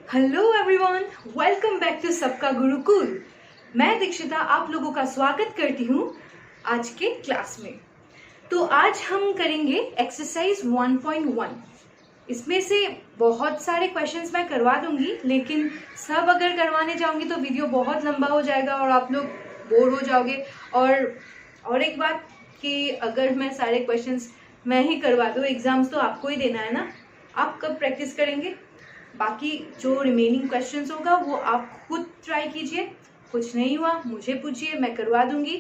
Hello everyone, welcome back to Sabka Gurukul. मैं दीक्षिता आप लोगों का स्वागत करती हूँ आज के क्लास में। तो आज हम करेंगे एक्सरसाइज 1.1। इसमें से बहुत सारे क्वेश्चंस मैं करवा दूंगी, लेकिन सब अगर करवाने जाऊंगी तो वीडियो बहुत लंबा हो जाएगा और आप लोग बोर हो जाओगे। और एक बात कि अगर मैं सारे क्वेश्चंस मैं ही करवा दूँ, एग्जाम्स तो आपको ही देना है ना, आप कब प्रैक्टिस करेंगे? बाकी जो रिमेनिंग क्वेश्चंस होगा वो आप खुद ट्राई कीजिए। कुछ नहीं हुआ मुझे पूछिए, मैं करवा दूंगी।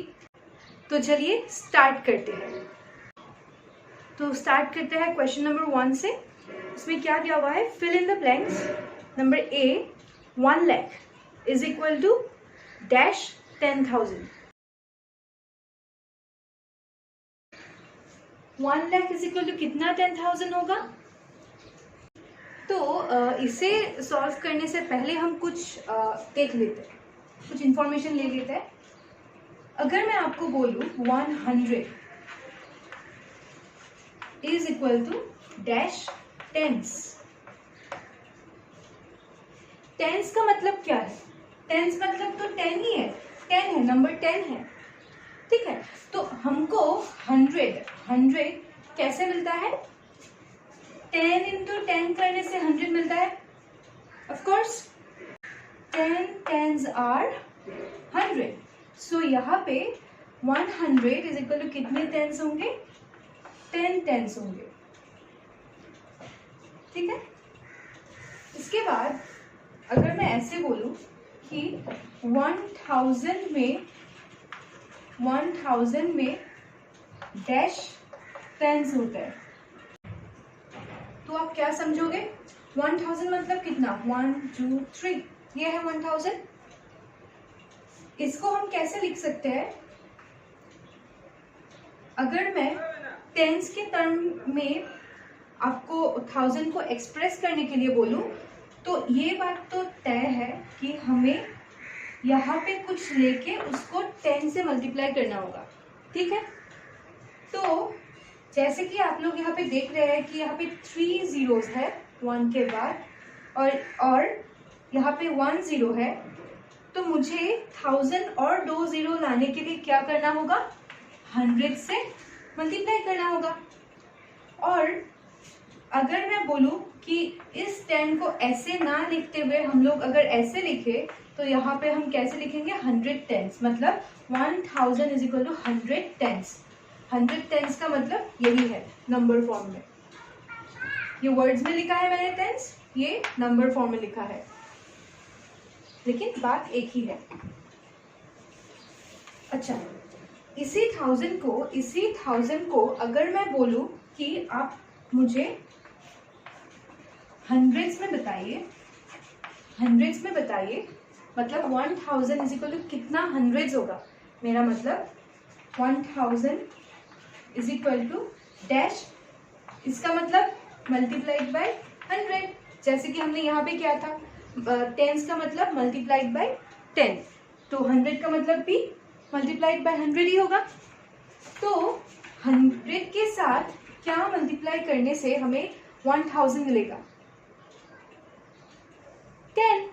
तो चलिए स्टार्ट करते हैं। तो स्टार्ट करते हैं क्वेश्चन नंबर 1 से। इसमें क्या दिया हुआ है? Fill in the blanks. Number A, 1 lakh is equal to dash 10,000। 1 lakh is equal to कितना 10,000 होगा? तो इसे सॉल्व करने से पहले हम कुछ देख लेते हैं, कुछ इंफॉर्मेशन ले लेते हैं। अगर मैं आपको बोलूं 100 is equal to dash tens. Tens का मतलब क्या है? टेंस मतलब तो 10 ही है, 10 है, नंबर 10 है, ठीक है। तो हमको 100 कैसे मिलता है? 10 इंटू 10 करने से 100 मिलता है। Of course 10 tens are 100। So यहाँ पे 100 इज इक्वल टू कितने टेंस होंगे? 10 टेंस होंगे, ठीक है। इसके बाद अगर मैं ऐसे बोलूं कि 1000 में डैश टेंस होता है, तो आप क्या समझोगे? 1000 मतलब कितना? 1 2 3, ये है 1000। इसको हम कैसे लिख सकते हैं? अगर मैं टेंस के टर्म में आपको 1000 को एक्सप्रेस करने के लिए बोलूं, तो ये बात तो तय है कि हमें यहाँ पे कुछ लेके उसको 10 से मल्टीप्लाई करना होगा, ठीक है। तो जैसे कि आप लोग यहाँ पे देख रहे हैं कि यहाँ पे 3 जीरोस है 1 के बाद, और यहाँ पे 1 जीरो है। तो मुझे 1000 और 2 जीरो लाने के लिए क्या करना होगा? 100 से मल्टीप्लाई करना होगा। और अगर मैं बोलूं कि इस 10 को ऐसे ना लिखते हुए हम लोग अगर ऐसे लिखे, तो यहाँ पे हम कैसे लिखेंगे? 100 टेंस, मतलब 1000 is equal to 100 tens. 100 tens का मतलब यही है, नंबर फॉर्म में। ये वर्ड्स में लिखा है मैंने टेंस, ये नंबर फॉर्म में लिखा है, लेकिन बात एक ही है। अच्छा, इसी 1000 को अगर मैं बोलूं कि आप मुझे हंड्रेड्स में बताइए, मतलब 1000 इज इक्वल टू कितना हंड्रेड्स होगा? मेरा मतलब 1000 इज इक्वल टू डैश, इसका मतलब मल्टीप्लाइड बाय 100, जैसे कि हमने यहाँ पे किया था। टेंस का मतलब मल्टीप्लाइड बाय 10, तो 100 का मतलब भी मल्टीप्लाइड बाय 100 ही होगा। तो 100 के साथ क्या मल्टीप्लाई करने से हमें 1000 मिलेगा? 10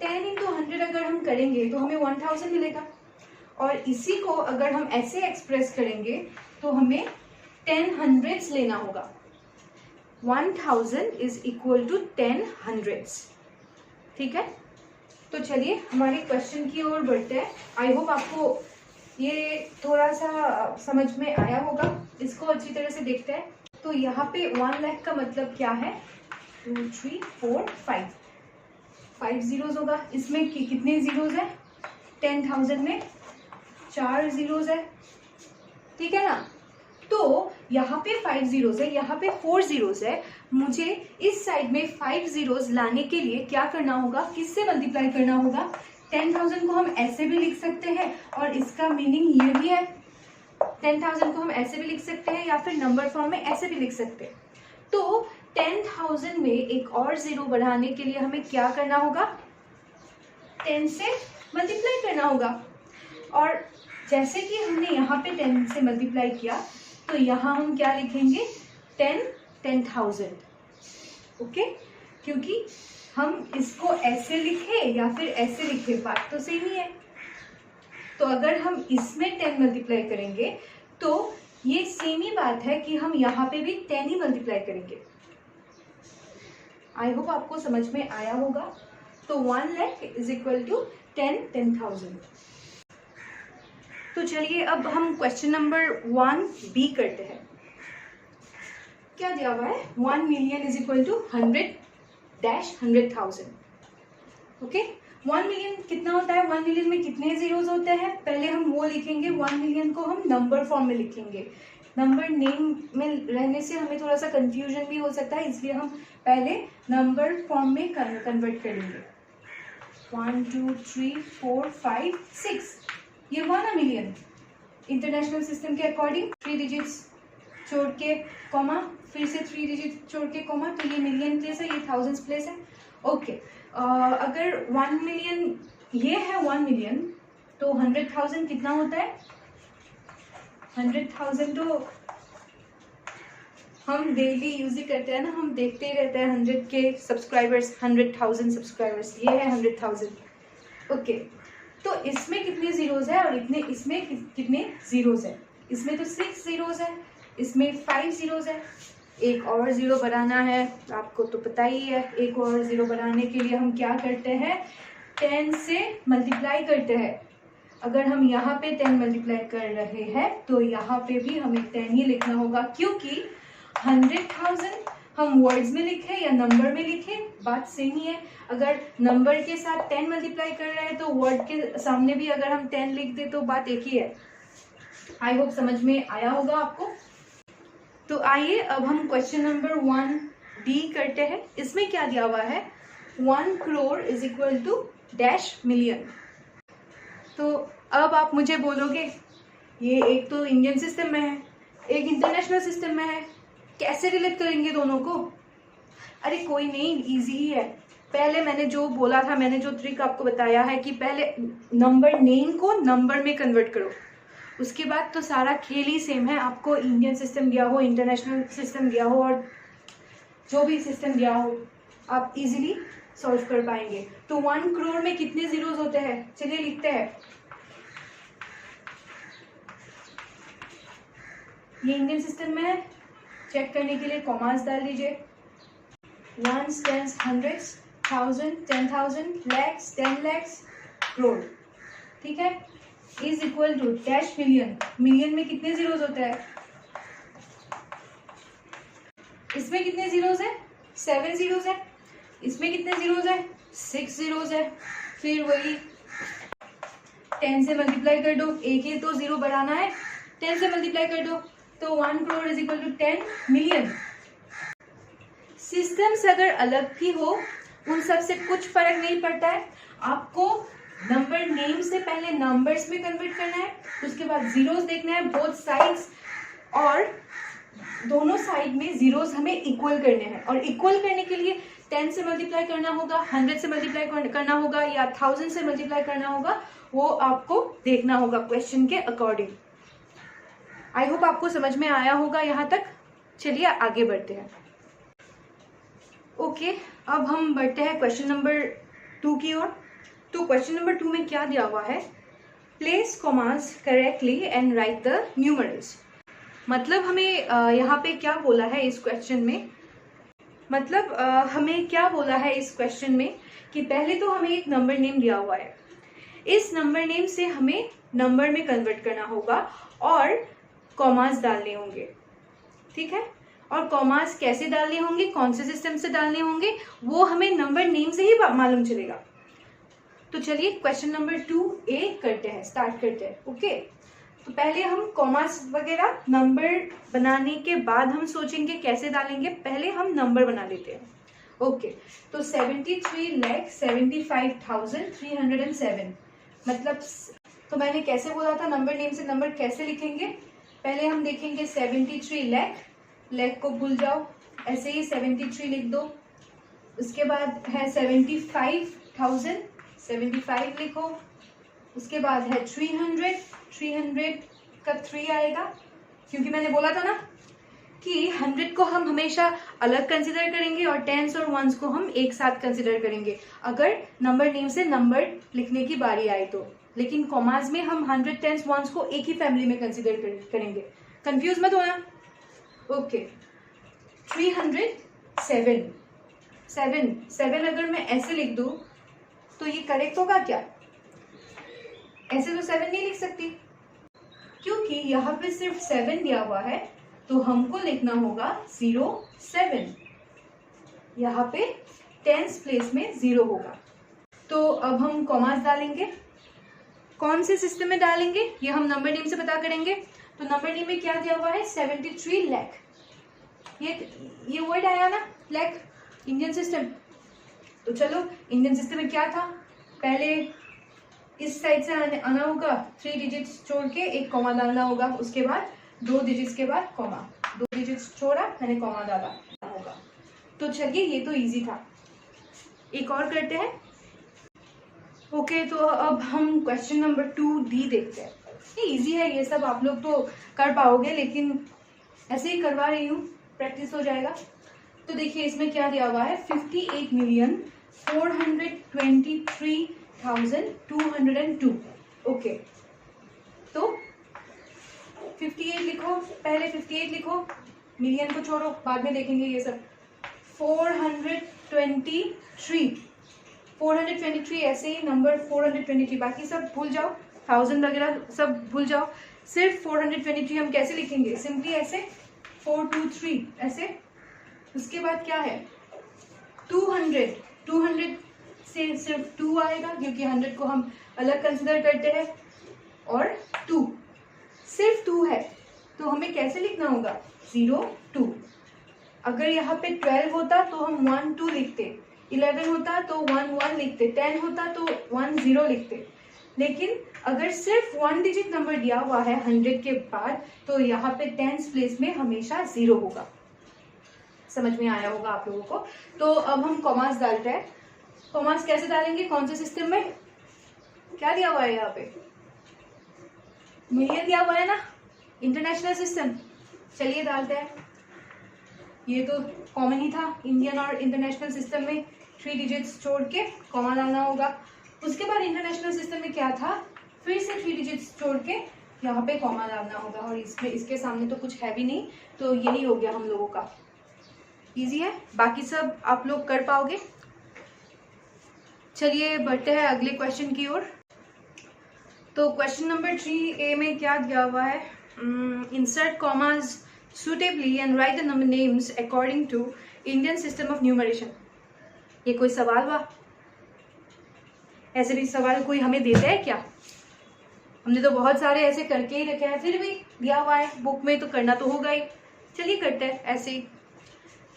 इंटू 100 अगर हम करेंगे तो हमें 1000 मिलेगा। और इसी को अगर हम ऐसे एक्सप्रेस करेंगे तो हमें 10 हंड्रेड्स लेना होगा। 1000 इज इक्वल टू 10 हंड्रेड्स, ठीक है। तो चलिए हमारे क्वेश्चन की ओर बढ़ते हैं। आई होप आपको ये थोड़ा सा समझ में आया होगा। इसको अच्छी तरह से देखते हैं। तो यहाँ पे 1 लाख का मतलब क्या है? 2 3 4 5 जीरोज होगा। इसमें कितने जीरोज है? 10,000 में 4 जीरोज है, ठीक है ना। तो यहाँ पे 5 जीरोज है, यहाँ पे 4 जीरोज है। मुझे इस साइड में 5 जीरोज लाने के लिए क्या करना होगा? किससे मल्टीप्लाई करना होगा? 10,000 को हम ऐसे भी लिख सकते हैं, और इसका मीनिंग ये भी है। 10,000 को हम ऐसे भी लिख सकते हैं या फिर नंबर फॉर्म में ऐसे भी लिख सकते हैं। तो 10,000 में एक और जीरो बढ़ाने के लिए हमें क्या करना होगा? 10 से मल्टीप्लाई करना होगा। और जैसे कि हमने यहाँ पे 10 से मल्टीप्लाई किया, तो यहाँ हम क्या लिखेंगे? 10 10,000, ओके, क्योंकि हम इसको ऐसे लिखे या फिर ऐसे लिखे बात तो सेम ही है। तो अगर हम इसमें 10 मल्टीप्लाई करेंगे तो ये सेम ही बात है कि हम यहाँ पे भी 10 ही मल्टीप्लाई करेंगे। आई होप आपको समझ में आया होगा। तो 1 लाख इज इक्वल टू 10,000। तो चलिए अब हम क्वेश्चन नंबर 1B करते हैं। क्या दिया हुआ है? 1 million is equal to 100-100,000। Okay, 1 million कितना होता है? 1 मिलियन में कितने जीरोस होते हैं? पहले हम वो लिखेंगे, 1 मिलियन को हम नंबर फॉर्म में लिखेंगे। नंबर नेम में रहने से हमें थोड़ा सा कंफ्यूजन भी हो सकता है, इसलिए हम पहले नंबर फॉर्म में कन्वर्ट करेंगे। 1 2 3 4 5 6, ये हुआ ना मिलियन। इंटरनेशनल सिस्टम के अकॉर्डिंग 3 डिजिट्स छोड़ के कॉमा, फिर से 3 डिजिट छोड़ के कॉमा, तो ये मिलियन प्लेस है, ये थाउजेंड्स प्लेस है। ओके, अगर 1 मिलियन ये है 1 मिलियन, तो 100,000 कितना होता है? 100,000 तो हम डेली यूज ही करते हैं ना, हम देखते ही रहते हैं 100 के सब्सक्राइबर्स, 100,000 सब्सक्राइबर्स, ये है 100,000। ओके, तो इसमें कितने जीरोज है और इसमें कितने जीरोज है? इसमें तो 6 जीरोज है, इसमें 5 जीरोज है। एक और जीरो बनाना है, आपको तो पता ही है। एक और जीरो बनाने के लिए हम क्या करते हैं? 10 से मल्टीप्लाई करते हैं। अगर हम यहाँ पे 10 मल्टीप्लाई कर रहे हैं तो यहाँ पे भी हमें 10 ही लिखना होगा, क्योंकि 100,000 हम वर्ड्स में लिखे या नंबर में लिखे बात सेम ही है। अगर नंबर के साथ 10 मल्टीप्लाई कर रहे हैं तो वर्ड के सामने भी अगर हम 10 लिख दे तो बात एक ही है। आई होप समझ में आया होगा आपको। तो आइए अब हम क्वेश्चन नंबर 1D करते हैं। इसमें क्या दिया हुआ है? 1 crore is equal to dash million. तो अब आप मुझे बोलोगे ये एक तो इंडियन सिस्टम में है, एक इंटरनेशनल सिस्टम में है, कैसे रिलेट करेंगे दोनों को? अरे कोई नहीं, इजी ही है। पहले मैंने जो बोला था, मैंने जो ट्रिक आपको बताया है कि पहले नंबर नेम को नंबर में कन्वर्ट करो, उसके बाद तो सारा खेल ही सेम है। आपको इंडियन सिस्टम दिया हो, इंटरनेशनल सिस्टम दिया हो, और जो भी सिस्टम दिया हो, आप इजीली सॉल्व कर पाएंगे। तो 1 करोड़ में कितने जीरोस होते हैं? चलिए लिखते हैं। ये इंडियन सिस्टम में है, चेक करने के लिए कॉमास डाल दीजिए। 1s, 10s, 100s, 1000, 10,000, lakhs, 10 lakhs, crore, ठीक है, is equal to dash million. Million में कितने जीरोस होते हैं? इसमें कितने जीरोस है? 7 जीरोस है। इसमें कितने जीरोस है? 6 जीरोस है। फिर वही 10 से मल्टीप्लाई कर दो, एक ही तो जीरो बढ़ाना है, 10 से मल्टीप्लाई कर दो, तो 1 crore is equal to 10 million. Systems अगर अलग भी हो, उन सब से कुछ फर्क नहीं पड़ता है। आपको नंबर नेम से पहले नंबर्स में कन्वर्ट करना है, उसके बाद जीरोस देखना है बोथ साइड्स, और दोनों साइड में जीरोस हमें इक्वल करने हैं। और इक्वल करने के लिए 10 से मल्टीप्लाई करना होगा, 100 से मल्टीप्लाई करना होगा, या 1000 से मल्टीप्लाई करना होगा, वो आपको देखना होगा क्वेश्चन के अकॉर्डिंग। आई होप आपको समझ में आया होगा यहाँ तक। चलिए आगे बढ़ते हैं। ओके, अब हम बढ़ते हैं क्वेश्चन नंबर 2 की ओर। तो क्वेश्चन नंबर 2 में क्या दिया हुआ है? Place commas correctly and right the numerals. मतलब हमें यहाँ पे क्या बोला है इस क्वेश्चन में? मतलब हमें क्या बोला है इस क्वेश्चन में कि पहले तो हमें एक नंबर नेम दिया हुआ है, इस नंबर नेम से हमें नंबर में कन्वर्ट करना होगा और कॉमास डालने होंगे, ठीक है। और कॉमास कैसे डालने होंगे, कौन से सिस्टम से डालने होंगे, वो हमें नंबर नेम से ही मालूम चलेगा। तो चलिए क्वेश्चन नंबर 2A करते हैं, स्टार्ट करते हैं। ओके, तो पहले हम कॉमास वगैरह नंबर बनाने के बाद हम सोचेंगे कैसे डालेंगे, पहले हम नंबर बना लेते हैं। ओके, तो 73,75,307 मतलब, तो मैंने कैसे बोला था नंबर नेम से नंबर कैसे लिखेंगे? पहले हम देखेंगे 73 लाख, लाख को भूल जाओ, ऐसे ही 73 लिख दो। उसके बाद है 75,000, 75 लिखो। उसके बाद है 300, 300 का 3 आएगा, क्योंकि मैंने बोला था ना कि 100 को हम हमेशा अलग कंसिडर करेंगे और टेंस और वंस को हम एक साथ कंसिडर करेंगे अगर नंबर नेम से नंबर लिखने की बारी आए तो। लेकिन कॉमास में हम 100 टेंस वंस को एक ही फैमिली में कंसिडर करेंगे। कंफ्यूज मत होना। ओके 307 7 अगर मैं ऐसे लिख दूं तो ये करेक्ट होगा क्या? ऐसे तो 7 नहीं लिख सकती क्योंकि यहाँ पे सिर्फ 7 दिया हुआ है, तो हमको लिखना होगा 07। यहाँ पे टेंस प्लेस में 0 होगा। तो अब हम कॉमास डालेंगे। कौन से सिस्टम में डालेंगे ये हम नंबर नेम से पता करेंगे। तो नंबर नेम में क्या दिया हुआ है? 73 लाख। ये वर्ड आया ना, लाख, इंडियन सिस्टम। तो चलो इंडियन सिस्टम में क्या था, पहले इस साइड से आना होगा, 3 डिजिट्स छोड़ के एक कॉमा डालना होगा, उसके बाद 2 डिजिट्स के बाद कॉमा, 2 डिजिट्स छोड़ा मैंने कॉमा डाला होगा। तो चलिए ये तो इजी था। एक और करते हैं। ओके तो अब हम क्वेश्चन नंबर 2D देखते हैं। ये इजी है, ये सब आप लोग तो कर पाओगे, लेकिन ऐसे ही करवा रही हूँ, प्रैक्टिस हो जाएगा। तो देखिए इसमें क्या दिया हुआ है, 58,423,202। ओके तो 58 लिखो, पहले 58 लिखो, मिलियन को छोड़ो, बाद में देखेंगे ये सब। 423 ऐसे ही नंबर 423, बाकी सब भूल जाओ, 1000 वगैरह सब भूल जाओ। सिर्फ 423 हम कैसे लिखेंगे, सिंपली ऐसे 423 ऐसे। उसके बाद क्या है 200 से सिर्फ 2 आएगा क्योंकि 100 को हम अलग कंसिडर करते हैं, और 2 सिर्फ 2 है तो हमें कैसे लिखना होगा 02। अगर यहाँ पे 12 होता तो हम 12 लिखते, 11 होता तो 11 लिखते, 10 होता तो 10 लिखते। लेकिन अगर सिर्फ 1 डिजिट नंबर दिया हुआ है 100 के बाद, तो यहाँ पे टेंस प्लेस में हमेशा 0 होगा। समझ में आया होगा आप लोगों को। तो अब हम कॉमास डालते हैं। कॉमास कैसे डालेंगे, कौन से सिस्टम में, क्या दिया हुआ है यहाँ पे, मिलियन दिया हुआ है ना, इंटरनेशनल सिस्टम। चलिए डालते हैं। ये तो कॉमन ही था, इंडियन और इंटरनेशनल सिस्टम में 3 डिजिट्स छोड़ के कॉमा डालना होगा। उसके बाद इंटरनेशनल सिस्टम में क्या था, फिर से 3 डिजिट्स छोड़ के यहाँ पे कॉमा डालना होगा, और इसमें इसके सामने तो कुछ है भी नहीं, तो यही हो गया हम लोगों का। इजी है, बाकी सब आप लोग कर पाओगे। चलिए बढ़ते हैं अगले क्वेश्चन की ओर। तो क्वेश्चन नंबर 3A में क्या दिया हुआ है, insert commas suitably and write the number names according to Indian system of numeration। ये कोई सवाल हुआ? ऐसे भी सवाल कोई हमें देता है क्या? हमने तो बहुत सारे ऐसे करके ही रखे हैं, फिर भी दिया हुआ है बुक में तो करना तो होगा ही। चलिए करते हैं ऐसे ही।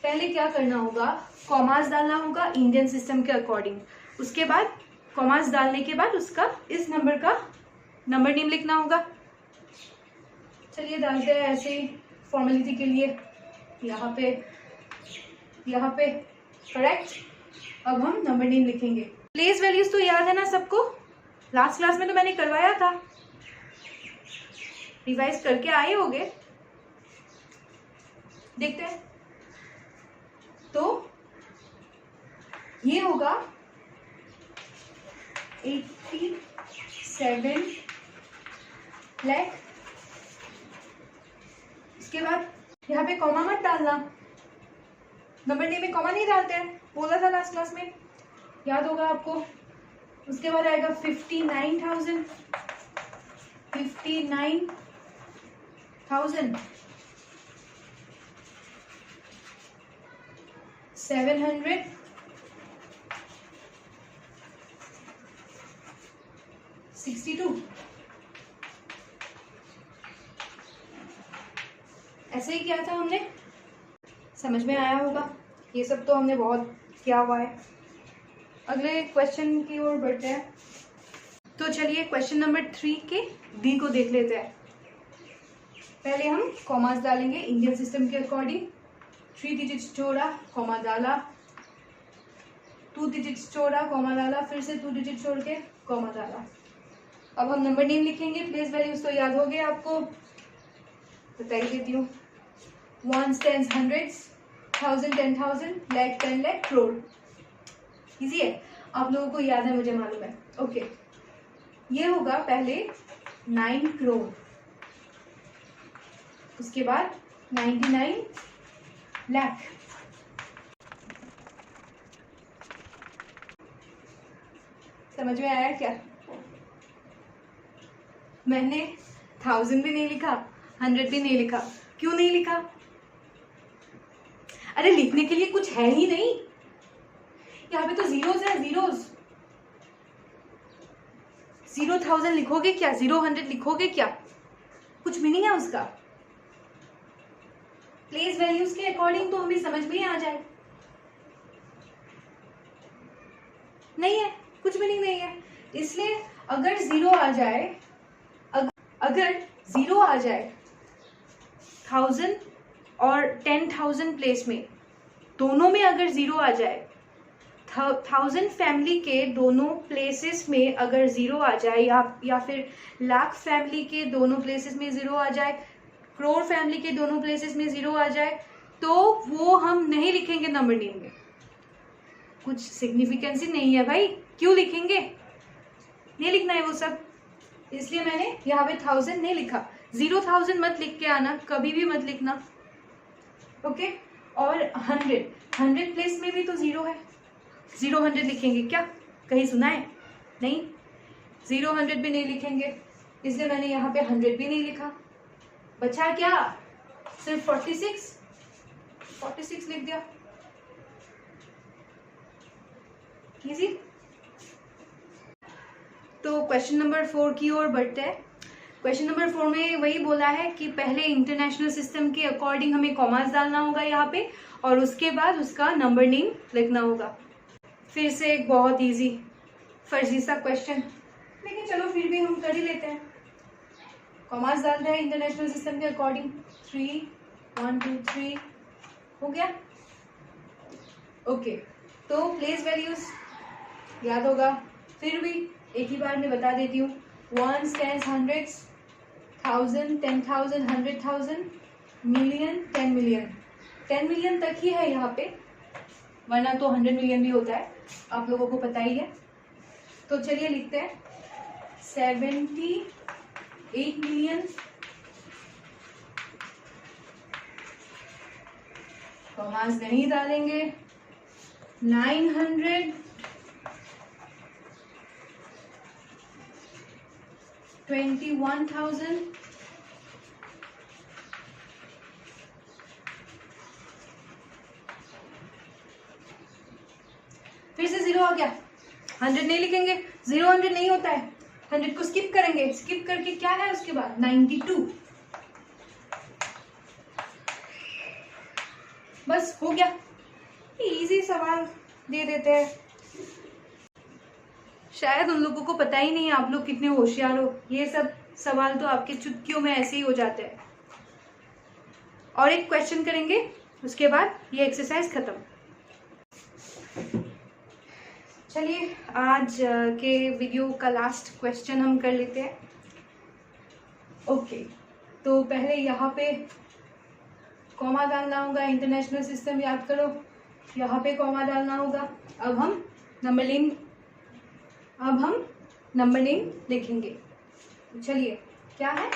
पहले क्या करना होगा, कॉमास डालना होगा इंडियन सिस्टम के अकॉर्डिंग। उसके बाद कॉमास डालने के बाद उसका इस नंबर का नंबर नेम लिखना होगा। चलिए डालते हैं ऐसे ही फॉर्मेलिटी के लिए, यहाँ पे करेक्ट। अब हम नंबर नेम लिखेंगे। प्लेस वैल्यूज तो याद है ना सबको, लास्ट क्लास में तो मैंने करवाया था, रिवाइज करके आए होगे। देखते हैं। तो ये होगा 87 लाख। इसके बाद यहाँ पे कॉमा मत डालना, नंबर नेम में कॉमा नहीं डालते हैं, बोला था लास्ट क्लास में, याद होगा आपको। उसके बाद आएगा 59,000 700 62। ऐसे ही किया था हमने, समझ में आया होगा। ये सब तो हमने बहुत किया हुआ है। अगले क्वेश्चन की ओर बढ़ते हैं। तो चलिए क्वेश्चन नंबर 3 के डी को देख लेते हैं। पहले हम कॉमास डालेंगे इंडियन सिस्टम के अकॉर्डिंग। 3 डिजिट्स छोड़ा, कॉमा डाला, 2 डिजिट्स छोड़ा, कॉमा डाला, फिर से 2 डिजिट छोड़ के कॉमा डाला। अब हम नंबर नेम लिखेंगे। प्लेस वैल्यूज तो याद हो गए आपको, बता ही देती हूँ। ones, tens, hundreds, thousand, 10,000, lakh, 10 lakh, crore. Easy है, आप लोगों को याद है, मुझे मालूम है. ओके, ये होगा पहले 9 करोड़, उसके बाद 99 लाख. समझ में आया क्या? मैंने 1000 भी नहीं लिखा, 100 भी नहीं लिखा. क्यों नहीं लिखा? अरे लिखने के लिए कुछ है ही नहीं. यहाँ पे तो जीरोज है, जीरोज. 0,000 लिखोगे क्या? 0,100 लिखोगे क्या? कुछ मीनिंग है उसका? प्लेस वैल्यूज के अकॉर्डिंग तो हमें समझ में ही आ जाए. नहीं है, कुछ मीनिंग नहीं है. इसलिए अगर जीरो आ जाए, अगर जीरो आ जाए 1000 और 10,000 प्लेस में, दोनों में अगर जीरो आ जाए, 1000 फैमिली के दोनों प्लेसेस में अगर जीरो आ जाए, या फिर लाख फैमिली के दोनों प्लेसेस में जीरो आ जाए, करोड़ फैमिली के दोनों प्लेसेस में जीरो आ जाए, तो वो हम नहीं लिखेंगे नंबर नेम में. कुछ सिग्निफिकेंस ही नहीं है भाई. क्यों लिखेंगे? नहीं लिखना है वो सब. इसलिए मैंने यहाँ पे 1000 नहीं लिखा. 0,000 मत लिख के आना, कभी भी मत लिखना. ओके. और 100 प्लेस में भी तो जीरो है. 0,100 लिखेंगे क्या? कहीं सुना है? नहीं. 0,100 भी नहीं लिखेंगे, इसलिए मैंने यहाँ पे 100 भी नहीं लिखा. बचा क्या? सिर्फ 46 लिख दिया. इजी. तो क्वेश्चन नंबर 4 की ओर बढ़ते हैं. क्वेश्चन नंबर 4 में वही बोला है कि पहले इंटरनेशनल सिस्टम के अकॉर्डिंग हमें कॉमास डालना होगा यहाँ पे, और उसके बाद उसका नंबर नेम लिखना होगा. फिर से एक बहुत इजी फर्जी सा क्वेश्चन, लेकिन चलो फिर भी हम कर ही लेते हैं. कॉमास डाल रहे हैं इंटरनेशनल सिस्टम के अकॉर्डिंग. 3 1 2 3 हो गया. ओके. तो प्लेस वैल्यूज याद होगा, फिर भी एक ही बार में बता देती हूँ. ones, tens, hundreds, 1000, 10,000, 100,000, million, 10 million. 10 million तक ही है यहाँ पे, वरना तो 100 मिलियन भी होता है, आप लोगों को पता ही है. तो चलिए लिखते हैं 78 मिलियन. कॉमास नहीं डालेंगे. 900 21,000. फिर से जीरो आ गया. 100 नहीं लिखेंगे, 0,100 नहीं होता है. 100 को स्किप करेंगे. स्किप करके क्या है उसके बाद? 92. बस हो गया. इजी सवाल दे देते हैं. शायद उन लोगों को पता ही नहीं है आप लोग कितने होशियार हो. ये सब सवाल तो आपके चुटकियों में ऐसे ही हो जाते हैं. और एक क्वेश्चन करेंगे, उसके बाद ये एक्सरसाइज खत्म. चलिए आज के वीडियो का लास्ट क्वेश्चन हम कर लेते हैं. ओके. तो पहले यहाँ पे कॉमा डालना होगा. इंटरनेशनल सिस्टम याद करो, यहाँ पे कॉमा डालना होगा. अब हम नंबर नेम लिखेंगे. चलिए क्या है?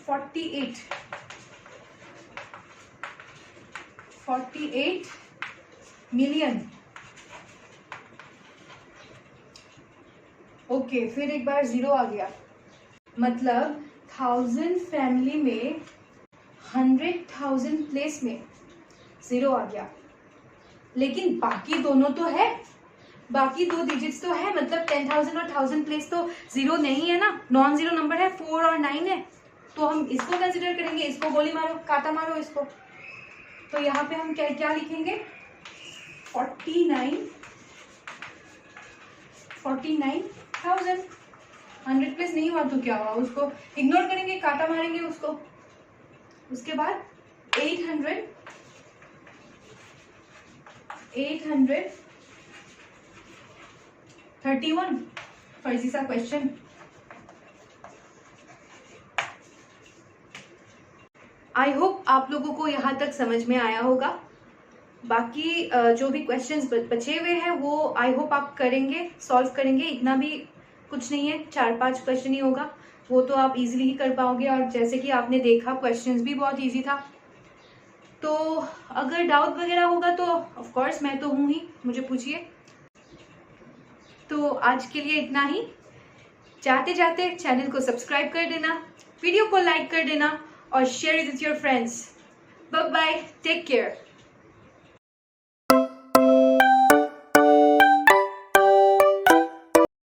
48 मिलियन. ओके. फिर एक बार जीरो आ गया, मतलब 1000 फैमिली में 100,000 प्लेस में जीरो आ गया. लेकिन बाकी दोनों तो है, बाकी दो डिजिट्स तो है, मतलब 10,000 और 1000 प्लेस तो जीरो नहीं है ना, नॉन जीरो नंबर है. 4 और 9 है, तो हम इसको कंसिडर करेंगे. इसको गोली मारो, काटा मारो इसको. तो यहाँ पे हम क्या लिखेंगे? 49,000. 100 प्लेस नहीं हुआ तो क्या हुआ? उसको इग्नोर करेंगे, काटा मारेंगे उसको. उसके बाद 831. फर्जी सा क्वेश्चन. आई होप आप लोगों को यहाँ तक समझ में आया होगा। बाकी जो भी क्वेश्चंस बचे हुए हैं वो आई होप आप करेंगे, सॉल्व करेंगे। इतना भी कुछ नहीं है, 4-5 क्वेश्चन ही होगा, वो तो आप इजीली ही कर पाओगे। और जैसे कि आपने देखा क्वेश्चंस भी बहुत इजी था। तो अगर डाउट वगैरह होगा तो ऑफ कोर्स मैं तो हूँ ही, मुझे पूछिए। तो आज के लिए इतना ही। जाते जाते चैनल को सब्सक्राइब कर देना, वीडियो को लाइक कर देना और share with your friends. Bye bye, take care.